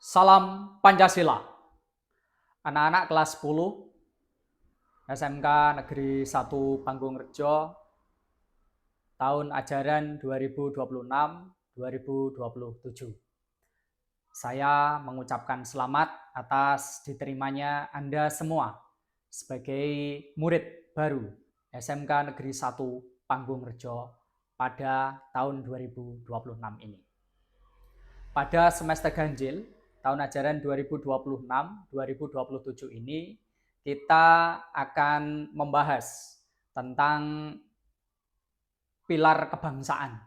Salam Pancasila. Anak-anak kelas 10 SMK Negeri 1 Panggung-Rejo tahun ajaran 2026-2027. Saya mengucapkan selamat atas diterimanya Anda semua sebagai murid baru SMK Negeri 1 Panggung-Rejo pada tahun 2026 ini. Pada semester ganjil tahun ajaran 2026-2027 ini kita akan membahas tentang pilar kebangsaan.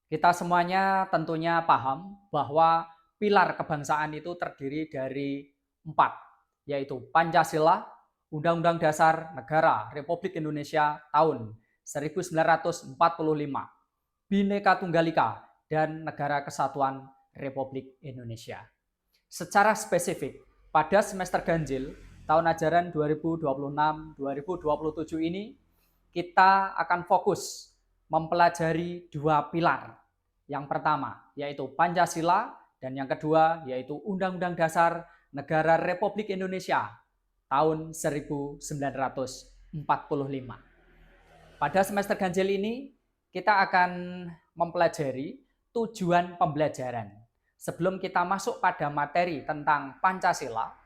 Kita semuanya tentunya paham bahwa pilar kebangsaan itu terdiri dari 4, yaitu Pancasila, Undang-Undang Dasar Negara Republik Indonesia tahun 1945, Bhinneka Tunggal Ika, dan Negara Kesatuan Republik Indonesia. Secara spesifik, pada semester ganjil tahun ajaran 2026-2027 ini, kita akan fokus mempelajari 2 pilar. Yang pertama, yaitu Pancasila, dan yang kedua, yaitu Undang-Undang Dasar Negara Republik Indonesia tahun 1945. Pada semester ganjil ini, kita akan mempelajari tujuan pembelajaran. Sebelum kita masuk pada materi tentang Pancasila,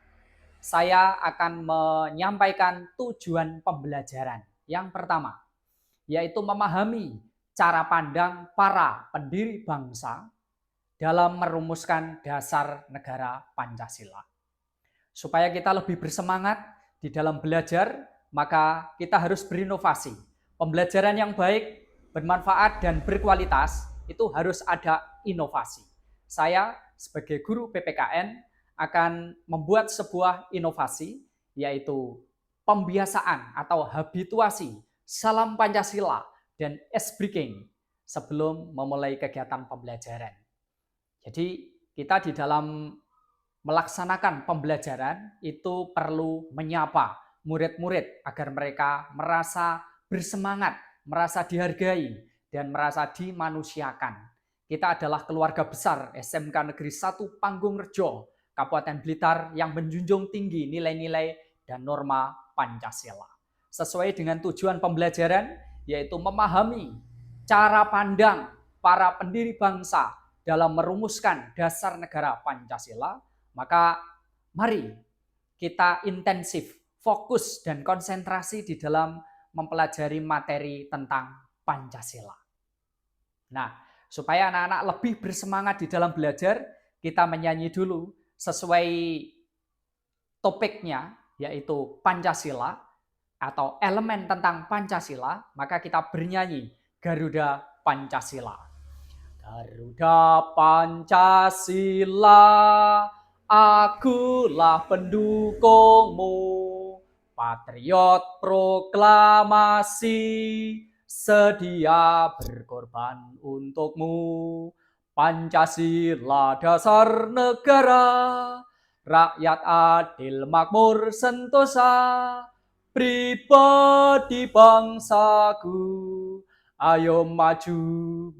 saya akan menyampaikan tujuan pembelajaran. Yang pertama, yaitu memahami cara pandang para pendiri bangsa dalam merumuskan dasar negara Pancasila. Supaya kita lebih bersemangat di dalam belajar, maka kita harus berinovasi. Pembelajaran yang baik, bermanfaat, dan berkualitas itu harus ada inovasi. Saya sebagai guru PPKN akan membuat sebuah inovasi, yaitu pembiasaan atau habituasi salam Pancasila dan ice breaking sebelum memulai kegiatan pembelajaran. Jadi kita di dalam melaksanakan pembelajaran itu perlu menyapa murid-murid agar mereka merasa bersemangat, merasa dihargai, dan merasa dimanusiakan. Kita adalah keluarga besar SMK Negeri 1 Panggung-Rejo, Kabupaten Blitar yang menjunjung tinggi nilai-nilai dan norma Pancasila. Sesuai dengan tujuan pembelajaran, yaitu memahami cara pandang para pendiri bangsa dalam merumuskan dasar negara Pancasila, maka mari kita intensif, fokus, dan konsentrasi di dalam mempelajari materi tentang Pancasila. Nah, supaya anak-anak lebih bersemangat di dalam belajar, kita menyanyi dulu sesuai topiknya, yaitu Pancasila atau elemen tentang Pancasila, maka kita bernyanyi Garuda Pancasila. Garuda Pancasila, akulah pendukungmu, patriot proklamasi, sedia berkorban untukmu. Pancasila dasar negara, rakyat adil makmur sentosa, pribadi bangsaku. Ayo maju,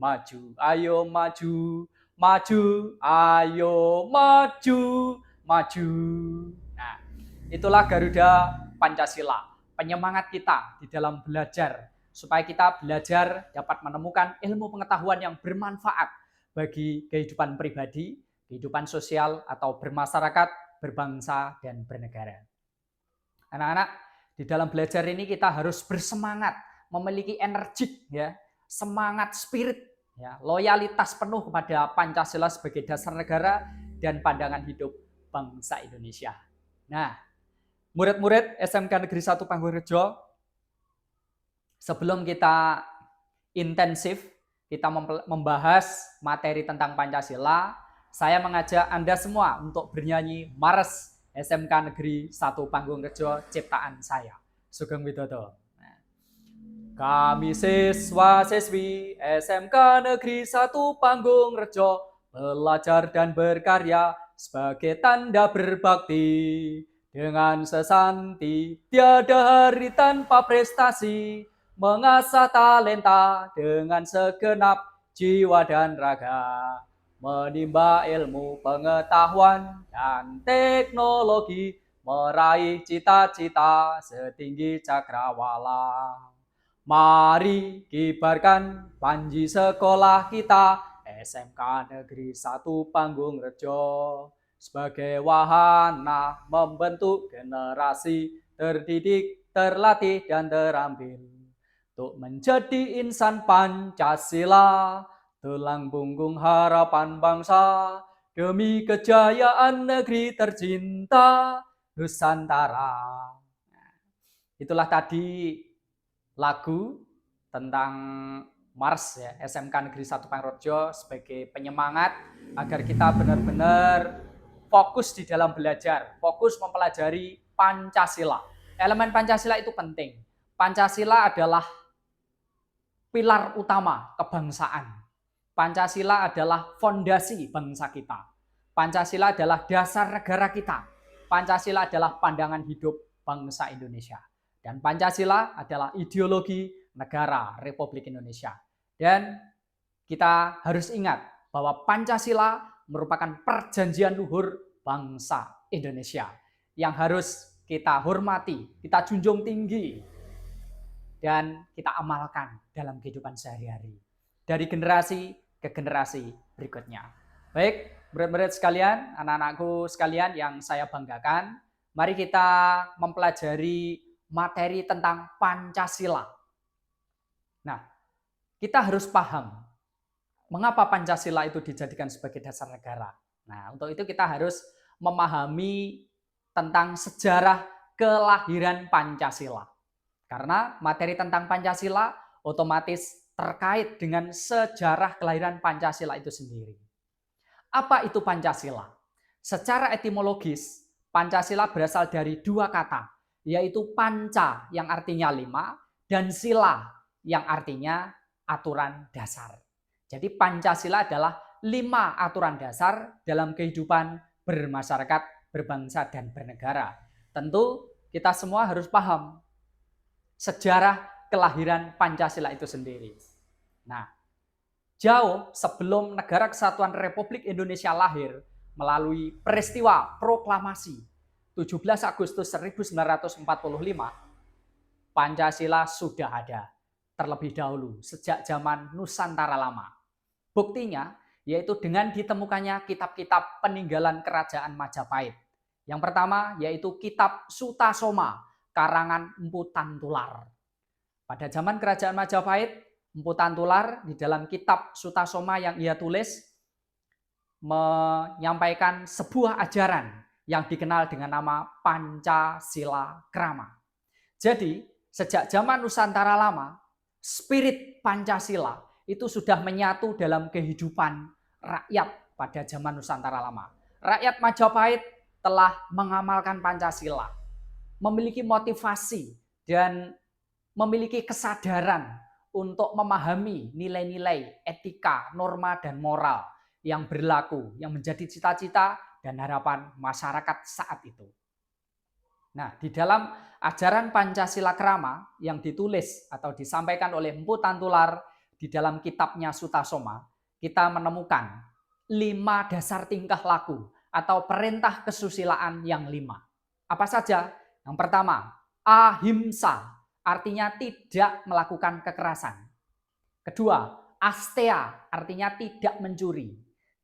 maju, ayo maju, maju, ayo maju, maju. Nah, itulah Garuda Pancasila, penyemangat kita di dalam belajar, supaya kita belajar dapat menemukan ilmu pengetahuan yang bermanfaat bagi kehidupan pribadi, kehidupan sosial, atau bermasyarakat, berbangsa, dan bernegara. Anak-anak, di dalam belajar ini kita harus bersemangat, memiliki energik, ya, semangat, spirit, ya, loyalitas penuh kepada Pancasila sebagai dasar negara dan pandangan hidup bangsa Indonesia. Nah, murid-murid SMK Negeri 1 Panggung-Rejo, sebelum kita intensif, kita membahas materi tentang Pancasila, saya mengajak Anda semua untuk bernyanyi Mars SMK Negeri 1 Panggung-Rejo ciptaan saya, Sugeng Widodo. Kami siswa-siswi SMK Negeri 1 Panggung-Rejo belajar dan berkarya sebagai tanda berbakti. Dengan sesanti tiada hari tanpa prestasi, mengasah talenta dengan segenap jiwa dan raga. menimba ilmu pengetahuan dan teknologi, meraih cita-cita setinggi cakrawala. Mari kibarkan panji sekolah kita, SMK Negeri 1 Panggung Rejo, sebagai wahana membentuk generasi terdidik, terlatih, dan terampil untuk menjadi insan Pancasila, tulang punggung harapan bangsa, demi kejayaan negeri tercinta Nusantara. Itulah tadi lagu tentang Mars ya, SMK Negeri 1 Pangrejo sebagai penyemangat agar kita benar-benar fokus di dalam belajar, fokus mempelajari Pancasila. Elemen Pancasila itu penting. Pancasila adalah pilar utama kebangsaan. Pancasila adalah fondasi bangsa kita. Pancasila adalah dasar negara kita. Pancasila adalah pandangan hidup bangsa Indonesia. Dan Pancasila adalah ideologi negara Republik Indonesia. Dan kita harus ingat bahwa Pancasila merupakan perjanjian luhur bangsa Indonesia yang harus kita hormati, kita junjung tinggi, dan kita amalkan dalam kehidupan sehari-hari dari generasi ke generasi berikutnya. Baik, murid-murid sekalian, anak-anakku sekalian yang saya banggakan, mari kita mempelajari materi tentang Pancasila. Nah, kita harus paham mengapa Pancasila itu dijadikan sebagai dasar negara. Nah, untuk itu kita harus memahami tentang sejarah kelahiran Pancasila. Karena materi tentang Pancasila otomatis terkait dengan sejarah kelahiran Pancasila itu sendiri. Apa itu Pancasila? Secara etimologis, Pancasila berasal dari dua kata, yaitu panca yang artinya 5 dan sila yang artinya aturan dasar. Jadi Pancasila adalah 5 aturan dasar dalam kehidupan bermasyarakat, berbangsa, dan bernegara. Tentu kita semua harus paham sejarah kelahiran Pancasila itu sendiri. Nah, jauh sebelum Negara Kesatuan Republik Indonesia lahir melalui peristiwa proklamasi 17 Agustus 1945, Pancasila sudah ada terlebih dahulu sejak zaman Nusantara lama. Buktinya yaitu dengan ditemukannya kitab-kitab peninggalan Kerajaan Majapahit. Yang pertama yaitu kitab Sutasoma karangan Empu Tantular. Pada zaman Kerajaan Majapahit, Empu Tantular di dalam kitab Sutasoma yang ia tulis menyampaikan sebuah ajaran yang dikenal dengan nama Pancasila Krama. Jadi, sejak zaman Nusantara lama, spirit Pancasila itu sudah menyatu dalam kehidupan rakyat pada zaman Nusantara lama. Rakyat Majapahit telah mengamalkan Pancasila, memiliki motivasi dan memiliki kesadaran untuk memahami nilai-nilai etika, norma, dan moral yang berlaku, yang menjadi cita-cita dan harapan masyarakat saat itu. Nah, di dalam ajaran Pancasila Krama yang ditulis atau disampaikan oleh Empu Tantular di dalam kitabnya Sutasoma, kita menemukan 5 dasar tingkah laku atau perintah kesusilaan yang 5. Apa saja? Yang pertama, ahimsa, artinya tidak melakukan kekerasan. Kedua, astea, artinya tidak mencuri.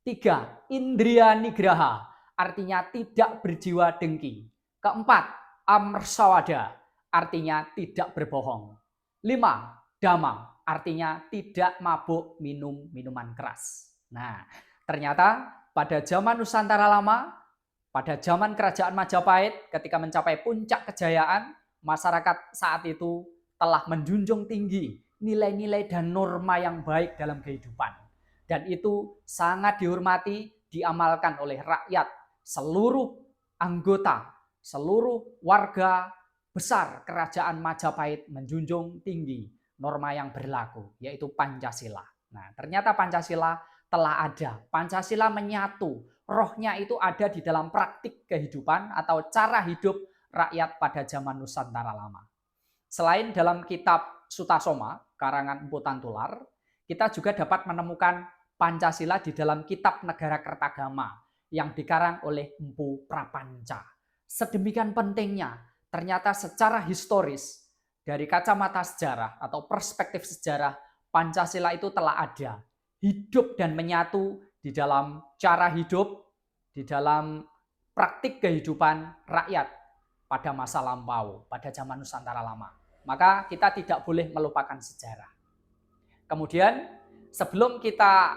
3, indriya nigraha, artinya tidak berjiwa dengki. Keempat, amrsawada, artinya tidak berbohong. 5, dhamma, artinya tidak mabuk minum minuman keras. Nah, ternyata pada zaman Nusantara lama, pada zaman Kerajaan Majapahit, ketika mencapai puncak kejayaan, masyarakat saat itu telah menjunjung tinggi nilai-nilai dan norma yang baik dalam kehidupan. Dan itu sangat dihormati, diamalkan oleh rakyat, seluruh anggota, seluruh warga besar Kerajaan Majapahit menjunjung tinggi norma yang berlaku, yaitu Pancasila. Nah, ternyata Pancasila telah ada. Pancasila menyatu. Rohnya itu ada di dalam praktik kehidupan atau cara hidup rakyat pada zaman Nusantara lama. Selain dalam kitab Sutasoma, karangan Empu Tantular, kita juga dapat menemukan Pancasila di dalam Kitab Negara Kertagama yang dikarang oleh Empu Prapanca. Sedemikian pentingnya, ternyata secara historis, dari kacamata sejarah atau perspektif sejarah, Pancasila itu telah ada, hidup dan menyatu di dalam cara hidup, di dalam praktik kehidupan rakyat pada masa lampau, pada zaman Nusantara lama. Maka kita tidak boleh melupakan sejarah. Kemudian sebelum kita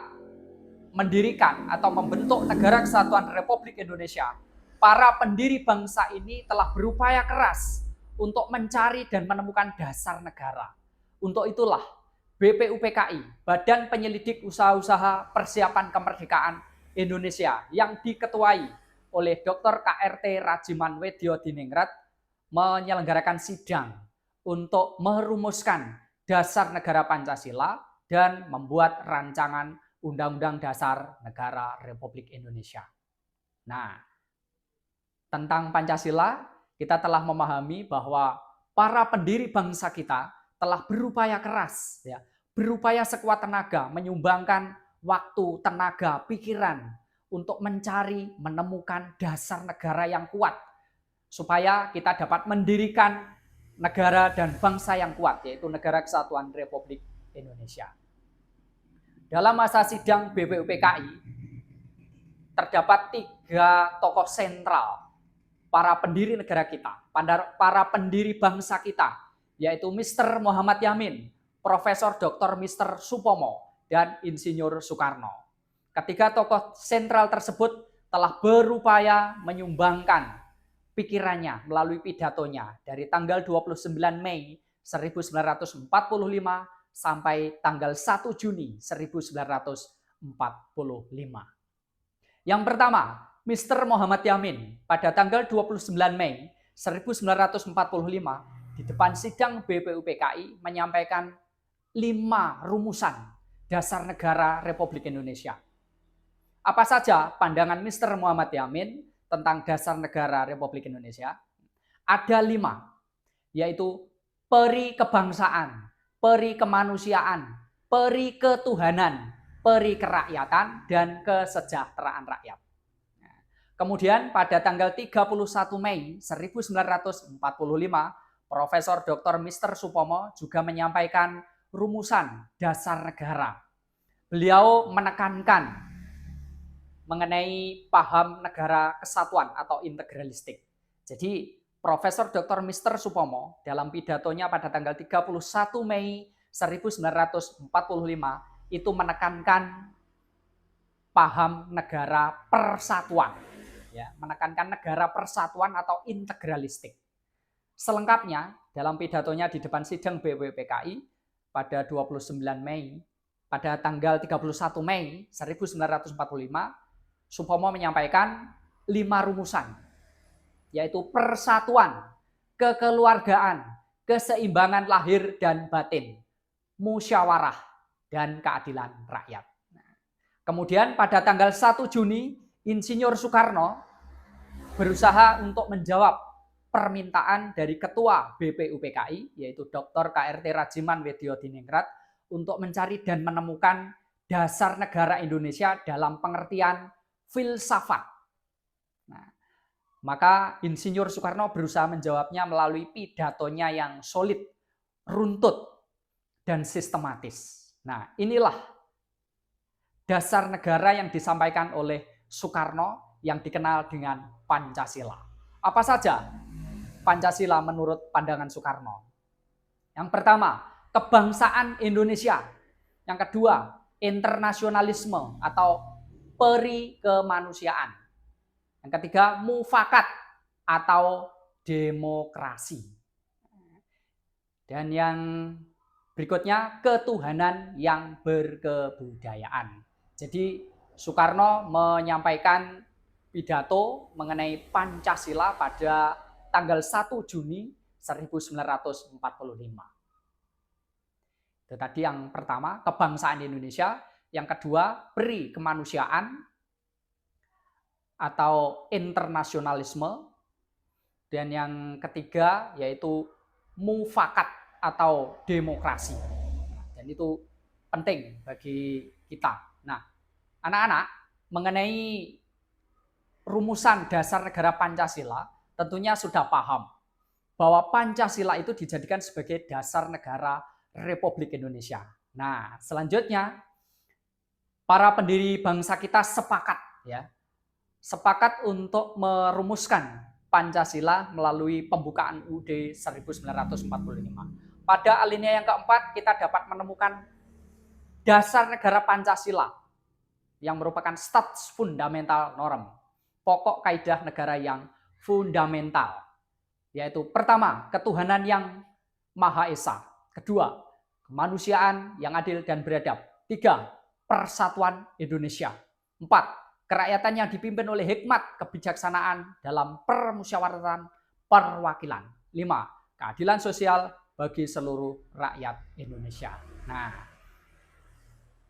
mendirikan atau membentuk Negara Kesatuan Republik Indonesia, para pendiri bangsa ini telah berupaya keras untuk mencari dan menemukan dasar negara. Untuk itulah BPUPKI, Badan Penyelidik Usaha-Usaha Persiapan Kemerdekaan Indonesia, yang diketuai oleh Dr. KRT Rajiman Wedyo Diningrat, menyelenggarakan sidang untuk merumuskan dasar negara Pancasila dan membuat rancangan Undang-Undang Dasar Negara Republik Indonesia. Nah, tentang Pancasila, kita telah memahami bahwa para pendiri bangsa kita telah berupaya keras, ya, berupaya sekuat tenaga, menyumbangkan waktu, tenaga, pikiran untuk mencari, menemukan dasar negara yang kuat, supaya kita dapat mendirikan negara dan bangsa yang kuat, yaitu Negara Kesatuan Republik Indonesia. Dalam masa sidang BPUPKI, terdapat 3 tokoh sentral para pendiri negara kita, para pendiri bangsa kita, yaitu Mr. Muhammad Yamin, Profesor Dr. Mr. Supomo, dan Insinyur Soekarno. Ketiga tokoh sentral tersebut telah berupaya menyumbangkan pikirannya melalui pidatonya dari tanggal 29 Mei 1945 sampai tanggal 1 Juni 1945. Yang pertama, Mr. Muhammad Yamin pada tanggal 29 Mei 1945 di depan sidang BPUPKI menyampaikan 5 rumusan dasar negara Republik Indonesia. Apa saja pandangan Mr. Muhammad Yamin tentang dasar negara Republik Indonesia? Ada 5, yaitu peri kebangsaan, peri kemanusiaan, peri ketuhanan, peri kerakyatan, dan kesejahteraan rakyat. Kemudian pada tanggal 31 Mei 1945, Profesor Dr. Mr. Supomo juga menyampaikan rumusan dasar negara. Beliau menekankan mengenai paham negara kesatuan atau integralistik. Jadi Profesor Dr. Mr. Supomo dalam pidatonya pada tanggal 31 Mei 1945 itu menekankan paham negara persatuan, ya, menekankan negara persatuan atau integralistik. Selengkapnya dalam pidatonya di depan sidang BPUPKI pada 29 Mei, pada tanggal 31 Mei 1945, Supomo menyampaikan 5 rumusan, yaitu persatuan, kekeluargaan, keseimbangan lahir dan batin, musyawarah, dan keadilan rakyat. Kemudian pada tanggal 1 Juni, Insinyur Soekarno berusaha untuk menjawab permintaan dari Ketua BPUPKI, yaitu Dr. KRT Rajiman Wedyo Diningrat, untuk mencari dan menemukan dasar negara Indonesia dalam pengertian filsafat. Nah, maka Insinyur Soekarno berusaha menjawabnya melalui pidatonya yang solid, runtut, dan sistematis. Nah, inilah dasar negara yang disampaikan oleh Soekarno yang dikenal dengan Pancasila. Apa saja Pancasila menurut pandangan Soekarno? Yang pertama, kebangsaan Indonesia. Yang kedua, internasionalisme atau peri kemanusiaan. Yang ketiga, mufakat atau demokrasi. Dan yang berikutnya, ketuhanan yang berkebudayaan. Jadi Soekarno menyampaikan pidato mengenai Pancasila pada tanggal 1 Juni 1945. Itu tadi yang pertama, kebangsaan Indonesia. Yang kedua, peri kemanusiaan atau internasionalisme. Dan yang ketiga yaitu mufakat atau demokrasi. Dan itu penting bagi kita. Nah, Anak-anak, mengenai rumusan dasar negara Pancasila, tentunya sudah paham bahwa Pancasila itu dijadikan sebagai dasar negara Republik Indonesia. Nah, selanjutnya para pendiri bangsa kita sepakat untuk merumuskan Pancasila melalui pembukaan UUD 1945. Pada alinea yang keempat, kita dapat menemukan dasar negara Pancasila yang merupakan status fundamental norm, pokok kaidah negara yang fundamental, yaitu pertama, ketuhanan yang Maha Esa, kedua, kemanusiaan yang adil dan beradab, tiga, persatuan Indonesia, empat, kerakyatan yang dipimpin oleh hikmat kebijaksanaan dalam permusyawaratan perwakilan, lima, keadilan sosial bagi seluruh rakyat Indonesia. Nah,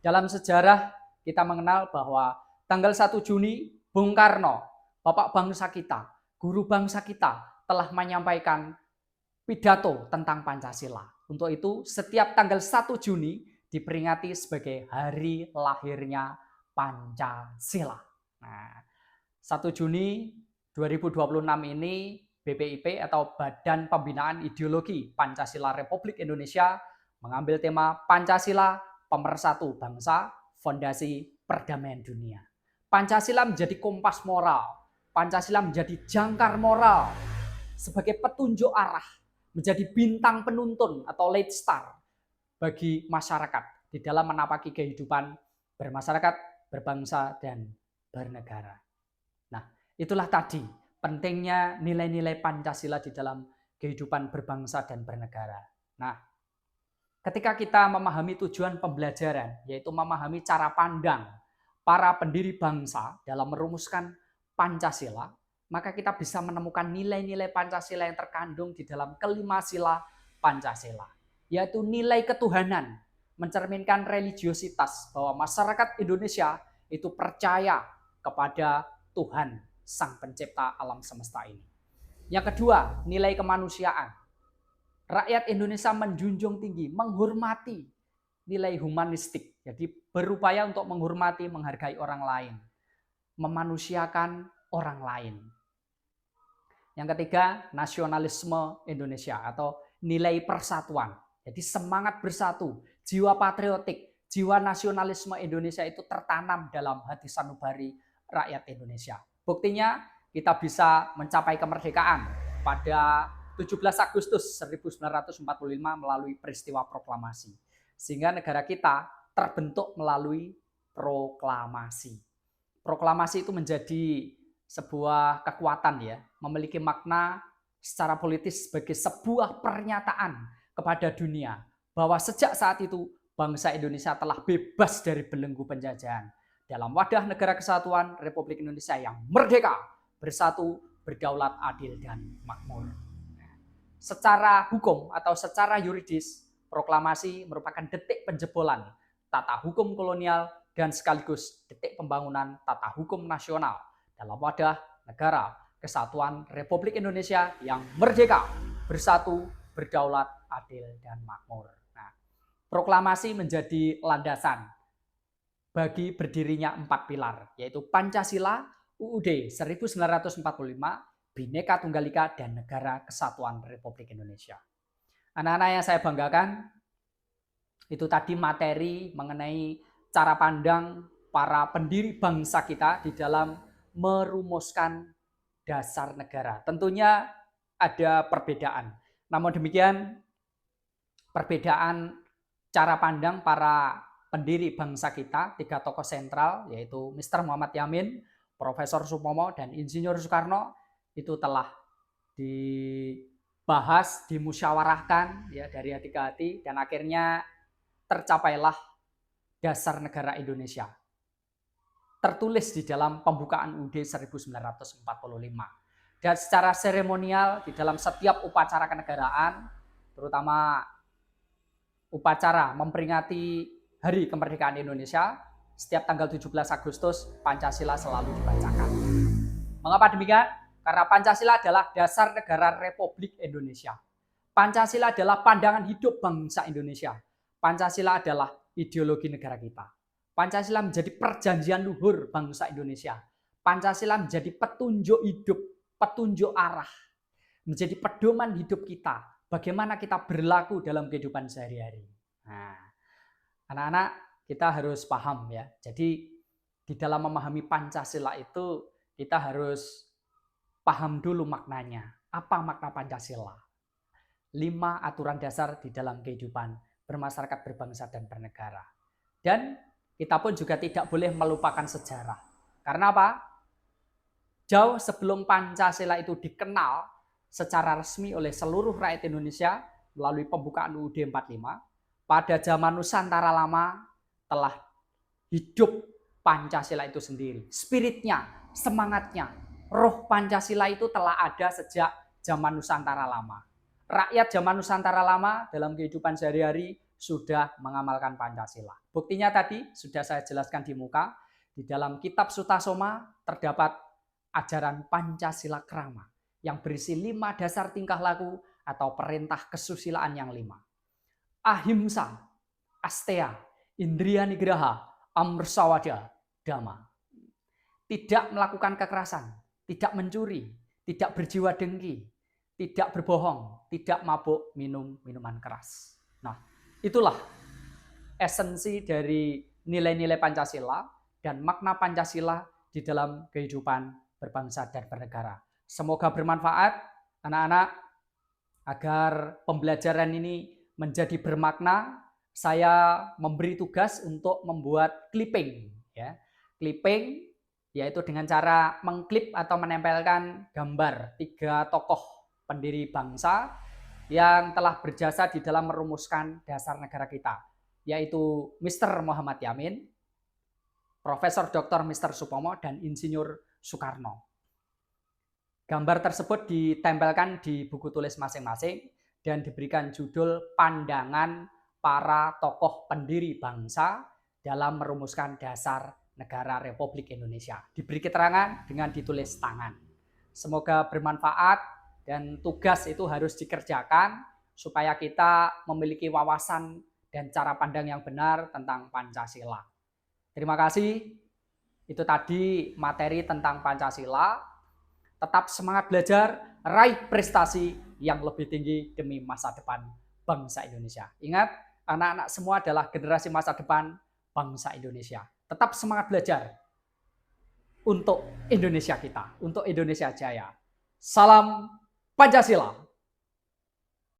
dalam sejarah kita mengenal bahwa tanggal 1 Juni Bung Karno, bapak bangsa kita, guru bangsa kita, telah menyampaikan pidato tentang Pancasila. Untuk itu, setiap tanggal 1 Juni diperingati sebagai hari lahirnya Pancasila. Nah, 1 Juni 2026 ini BPIP atau Badan Pembinaan Ideologi Pancasila Republik Indonesia mengambil tema Pancasila Pemersatu Bangsa, Fondasi Perdamaian Dunia. Pancasila menjadi kompas moral, Pancasila menjadi jangkar moral sebagai petunjuk arah, menjadi bintang penuntun atau light star bagi masyarakat di dalam menapaki kehidupan bermasyarakat, berbangsa, dan bernegara. Nah, itulah tadi pentingnya nilai-nilai Pancasila di dalam kehidupan berbangsa dan bernegara. Nah, ketika kita memahami tujuan pembelajaran, yaitu memahami cara pandang para pendiri bangsa dalam merumuskan Pancasila, maka kita bisa menemukan nilai-nilai Pancasila yang terkandung di dalam kelima sila Pancasila, yaitu nilai ketuhanan, mencerminkan religiositas bahwa masyarakat Indonesia itu percaya kepada Tuhan Sang Pencipta alam semesta ini. Yang kedua, nilai kemanusiaan. Rakyat Indonesia menjunjung tinggi, menghormati nilai humanistik. Jadi berupaya untuk menghormati, menghargai orang lain, memanusiakan orang lain. Yang ketiga, nasionalisme Indonesia atau nilai persatuan. Jadi semangat bersatu, jiwa patriotik, jiwa nasionalisme Indonesia itu tertanam dalam hati sanubari rakyat Indonesia. Buktinya kita bisa mencapai kemerdekaan pada 17 Agustus 1945 melalui peristiwa proklamasi. Sehingga negara kita terbentuk melalui proklamasi. Proklamasi itu menjadi sebuah kekuatan ya, memiliki makna secara politis sebagai sebuah pernyataan kepada dunia bahwa sejak saat itu bangsa Indonesia telah bebas dari belenggu penjajahan dalam wadah negara kesatuan Republik Indonesia yang merdeka, bersatu, berdaulat, adil, dan makmur. Secara hukum atau secara yuridis, proklamasi merupakan detik penjebolan tata hukum kolonial dan sekaligus detik pembangunan tata hukum nasional dalam wadah negara kesatuan Republik Indonesia yang merdeka, bersatu, berdaulat, adil, dan makmur. Nah, proklamasi menjadi landasan bagi berdirinya 4 pilar, yaitu Pancasila, UUD 1945, Bhinneka Tunggal Ika, dan Negara Kesatuan Republik Indonesia. Anak-anak yang saya banggakan, itu tadi materi mengenai cara pandang para pendiri bangsa kita di dalam merumuskan dasar negara. Tentunya ada perbedaan. Namun demikian, perbedaan cara pandang para pendiri bangsa kita, 3 tokoh sentral, yaitu Mr. Muhammad Yamin, Profesor Supomo, dan Insinyur Soekarno, itu telah dibahas, dimusyawarahkan ya dari hati ke hati, dan akhirnya tercapailah dasar negara Indonesia. Tertulis di dalam pembukaan UUD 1945. Dan secara seremonial di dalam setiap upacara kenegaraan, terutama upacara memperingati Hari Kemerdekaan Indonesia, setiap tanggal 17 Agustus Pancasila selalu dibacakan. Mengapa demikian? Karena Pancasila adalah dasar negara Republik Indonesia. Pancasila adalah pandangan hidup bangsa Indonesia. Pancasila adalah ideologi negara kita. Pancasila menjadi perjanjian luhur bangsa Indonesia. Pancasila menjadi petunjuk hidup, petunjuk arah, menjadi pedoman hidup kita. Bagaimana kita berlaku dalam kehidupan sehari-hari. Nah, anak-anak kita harus paham ya. Jadi di dalam memahami Pancasila itu kita harus paham dulu maknanya. Apa makna Pancasila? 5 aturan dasar di dalam kehidupan bermasyarakat, berbangsa, dan bernegara. Dan kita pun juga tidak boleh melupakan sejarah. Karena apa? Jauh sebelum Pancasila itu dikenal secara resmi oleh seluruh rakyat Indonesia melalui pembukaan UUD 45, pada zaman Nusantara lama telah hidup Pancasila itu sendiri. Spiritnya, semangatnya, roh Pancasila itu telah ada sejak zaman Nusantara lama. Rakyat zaman Nusantara lama dalam kehidupan sehari-hari sudah mengamalkan Pancasila. Buktinya tadi sudah saya jelaskan di muka. Di dalam kitab Sutasoma terdapat ajaran Pancasila Krama yang berisi 5 dasar tingkah laku atau perintah kesusilaan yang 5. Ahimsa, Asteya, Indriya Nigraha, Amrsawada, Dhamma. Tidak melakukan kekerasan, tidak mencuri, tidak berjiwa dengki, tidak berbohong, tidak mabuk minum minuman keras. Nah, itulah esensi dari nilai-nilai Pancasila dan makna Pancasila di dalam kehidupan berbangsa dan bernegara. Semoga bermanfaat anak-anak, agar pembelajaran ini menjadi bermakna. Saya memberi tugas untuk membuat clipping ya. Clipping yaitu dengan cara mengklip atau menempelkan gambar 3 tokoh pendiri bangsa yang telah berjasa di dalam merumuskan dasar negara kita, yaitu Mr. Muhammad Yamin, Profesor Dr. Mr. Supomo, dan Insinyur Soekarno. Gambar tersebut ditempelkan di buku tulis masing-masing dan diberikan judul Pandangan para tokoh pendiri bangsa dalam merumuskan dasar negara Republik Indonesia. Diberi keterangan dengan ditulis tangan. Semoga bermanfaat dan tugas itu harus dikerjakan supaya kita memiliki wawasan dan cara pandang yang benar tentang Pancasila. Terima kasih. Itu tadi materi tentang Pancasila. Tetap semangat belajar, raih prestasi yang lebih tinggi demi masa depan bangsa Indonesia. Ingat, anak-anak semua adalah generasi masa depan bangsa Indonesia. Tetap semangat belajar untuk Indonesia kita, untuk Indonesia Jaya. Salam Pancasila.